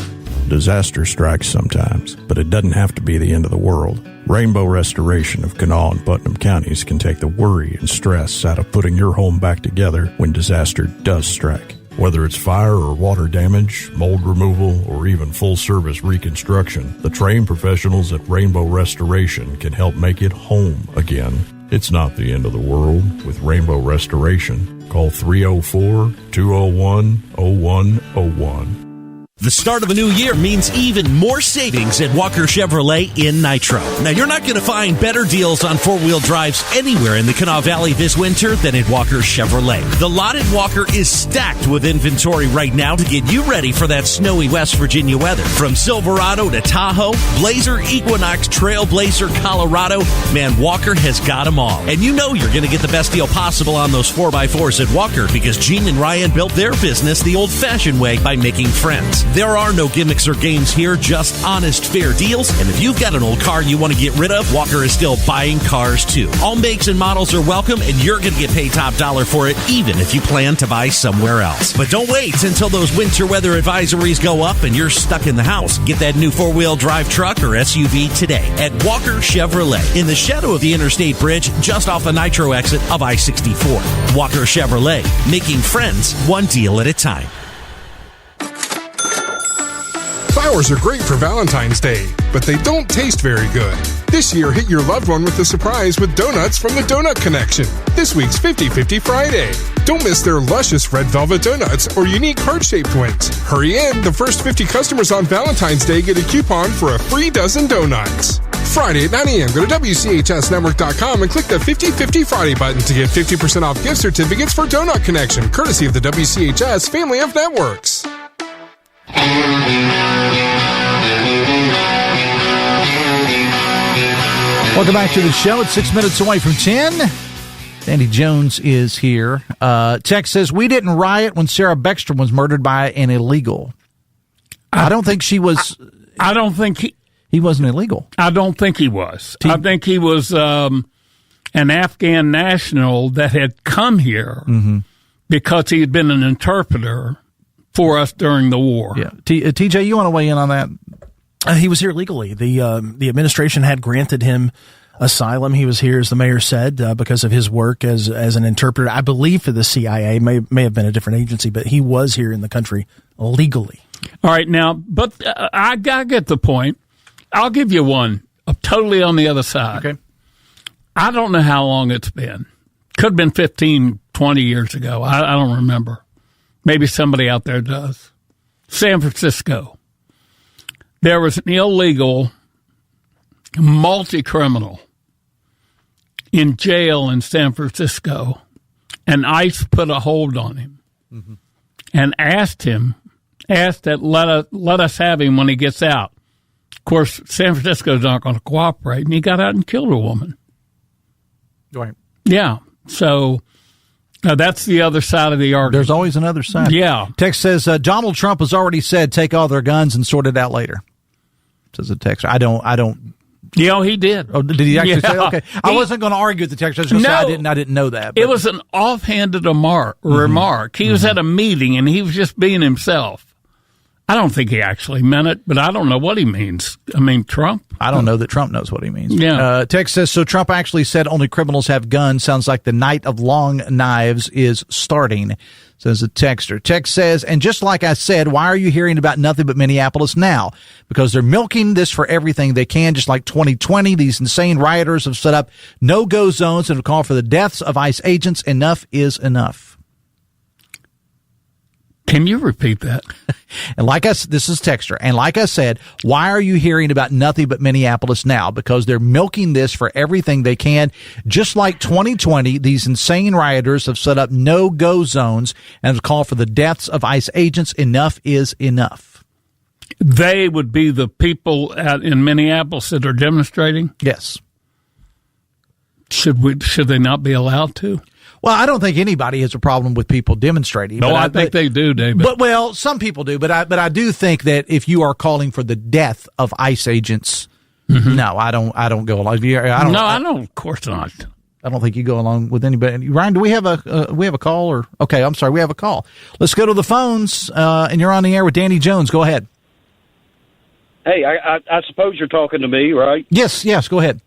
Disaster strikes sometimes, but it doesn't have to be the end of the world. Rainbow Restoration of Kanawha and Putnam counties can take the worry and stress out of putting your home back together when disaster does strike. Whether it's fire or water damage, mold removal, or even full-service reconstruction, the trained professionals at Rainbow Restoration can help make it home again. It's not the end of the world with Rainbow Restoration. Call 304-201-0101. The start of a new year means even more savings at Walker Chevrolet in Nitro. Now, you're not going to find better deals on four-wheel drives anywhere in the Kanawha Valley this winter than at Walker Chevrolet. The lot at Walker is stacked with inventory right now to get you ready for that snowy West Virginia weather. From Silverado to Tahoe, Blazer, Equinox, Trailblazer, Colorado, man, Walker has got them all. And you know you're going to get the best deal possible on those 4x4s at Walker because Gene and Ryan built their business the old-fashioned way by making friends. There are no gimmicks or games here, just honest, fair deals. And if you've got an old car you want to get rid of, Walker is still buying cars too. All makes and models are welcome, and you're going to get paid top dollar for it, even if you plan to buy somewhere else. But don't wait until those winter weather advisories go up and you're stuck in the house. Get that new four-wheel drive truck or SUV today at Walker Chevrolet in the shadow of the Interstate Bridge, just off the Nitro exit of I-64. Walker Chevrolet, making friends one deal at a time. Flowers are great for Valentine's Day, but they don't taste very good. This year, hit your loved one with a surprise with donuts from the Donut Connection. This week's 50-50 Friday. Don't miss their luscious red velvet donuts or unique heart-shaped ones. Hurry in, the first 50 customers on Valentine's Day get a coupon for a free dozen donuts. Friday at 9 a.m., go to WCHSnetwork.com and click the 50-50 Friday button to get 50% off gift certificates for Donut Connection, courtesy of the WCHS family of networks. Welcome back to the show. It's 6 minutes away from 10. Danny Jones is here. Text says, we didn't riot when Sarah Beckstrom was murdered by an illegal. I don't think she was. I don't think he wasn't illegal. I don't think he was. I think he was an Afghan national that had come here because he had been an interpreter for us during the war. Yeah. TJ, you want to weigh in on that? He was here legally. The administration had granted him asylum. He was here, as the mayor said, because of his work as an interpreter. I believe for the CIA, may have been a different agency, but he was here in the country legally. All right, now, but I get the point. I'll give you one totally on the other side. Okay. I don't know how long it's been. Could have been 15, 20 years ago. I don't remember. Maybe somebody out there does. San Francisco. There was an illegal multi-criminal in jail in San Francisco, and ICE put a hold on him and asked that let us have him when he gets out. Of course, San Francisco's not going to cooperate, and he got out and killed a woman. Right. Yeah. So Now, that's the other side of the argument. There's always another side. Yeah. Text says, Donald Trump has already said, take all their guns and sort it out later. Says the text. I don't. Yeah, he did. Oh, did he actually say? Okay. I wasn't going to argue with the text. I was going to say I didn't know that. But. It was an offhanded remark. He was at a meeting and he was just being himself. I don't think he actually meant it, but I don't know what he means. I mean, Trump? I don't know that Trump knows what he means. Yeah. Text says, so Trump actually said only criminals have guns. Sounds like the night of long knives is starting, says the texter. Text says, and just like I said, why are you hearing about nothing but Minneapolis now? Because they're milking this for everything they can, just like 2020. These insane rioters have set up no-go zones and have called for the deaths of ICE agents. Enough is enough. Can you repeat that? And this is texter. And like I said, why are you hearing about nothing but Minneapolis now? Because they're milking this for everything they can. Just like 2020, these insane rioters have set up no-go zones and have called for the deaths of ICE agents. Enough is enough. They would be the people in Minneapolis that are demonstrating? Yes. Should they not be allowed to? Well, I don't think anybody has a problem with people demonstrating. No, I think they do, David. But some people do. But I do think that if you are calling for the death of ICE agents, no, I don't go along. I don't. Of course not. I don't think you go along with anybody. Ryan, do we have a call? Or okay, I'm sorry, we have a call. Let's go to the phones. And you're on the air with Danny Jones. Go ahead. Hey, I suppose you're talking to me, right? Yes. Go ahead.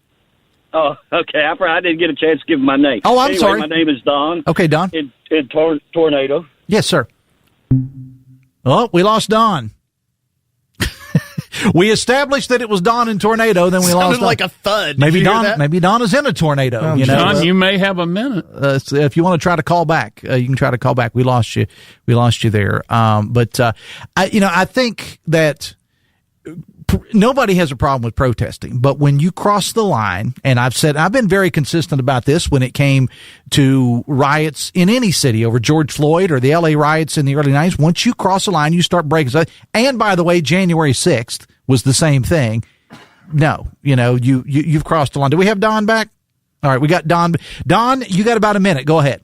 Oh, okay. I didn't get a chance to give my name. Oh, I'm sorry. My name is Don. Okay, Don. In Tornado. Yes, sir. Oh, we lost Don. We established that it was Don in Tornado, then we lost Don. Like a thud. Maybe Don is in a tornado. Don, you may have a minute. If you want to try to call back, you can try to call back. We lost you there. I think that nobody has a problem with protesting, but when you cross the line, and I've been very consistent about this when it came to riots in any city over George Floyd or the LA riots in the early 90s, once you cross the line, you start breaking stuff. And by the way, January 6th was the same thing. No, you've crossed the line. Do we have Don back? All right, we got Don. Don, you got about a minute. Go ahead.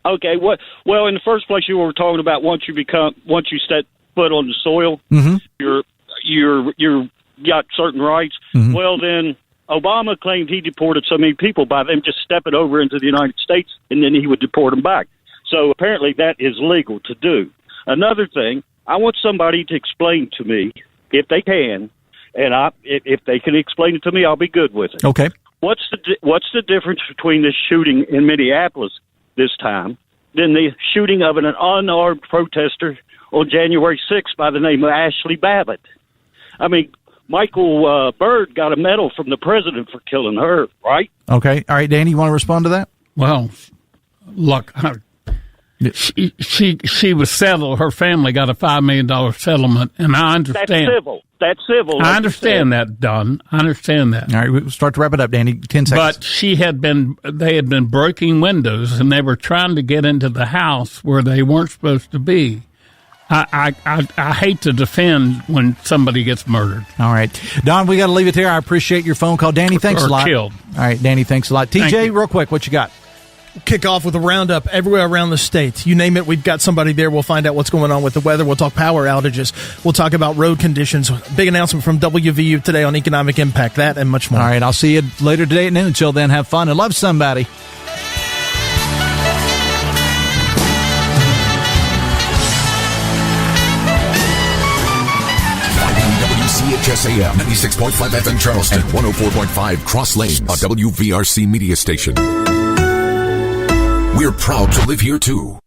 Okay. Well, in the first place, you were talking about once you step foot on the soil, you're got certain rights. Mm-hmm. Well, then Obama claimed he deported so many people by them just stepping over into the United States, and then he would deport them back. So apparently that is legal to do. Another thing, I want somebody to explain to me, if they can, and if they can explain it to me, I'll be good with it. Okay. What's the difference between this shooting in Minneapolis this time than the shooting of an unarmed protester on January 6th by the name of Ashley Babbitt? I mean, Michael Byrd got a medal from the president for killing her, right? Okay. All right, Danny, you want to respond to that? Well, look, she was settled. Her family got a $5 million settlement, and I understand. That's civil. I understand that, Don. I understand that. All right, we'll start to wrap it up, Danny. 10 seconds. But they had been breaking windows, and they were trying to get into the house where they weren't supposed to be. I hate to defend when somebody gets murdered. All right. Don, we got to leave it there. I appreciate your phone call. Danny, thanks a lot. Killed. All right, Danny, thanks a lot. TJ, real quick, what you got? Kick off with a roundup everywhere around the state. You name it, we've got somebody there. We'll find out what's going on with the weather. We'll talk power outages. We'll talk about road conditions. Big announcement from WVU today on economic impact, that and much more. All right, I'll see you later today at noon. Until then, have fun and love somebody. WCHS AM 96.5 FM Charleston, 104.5 Cross Lanes, a WVRC media station. We're proud to live here too.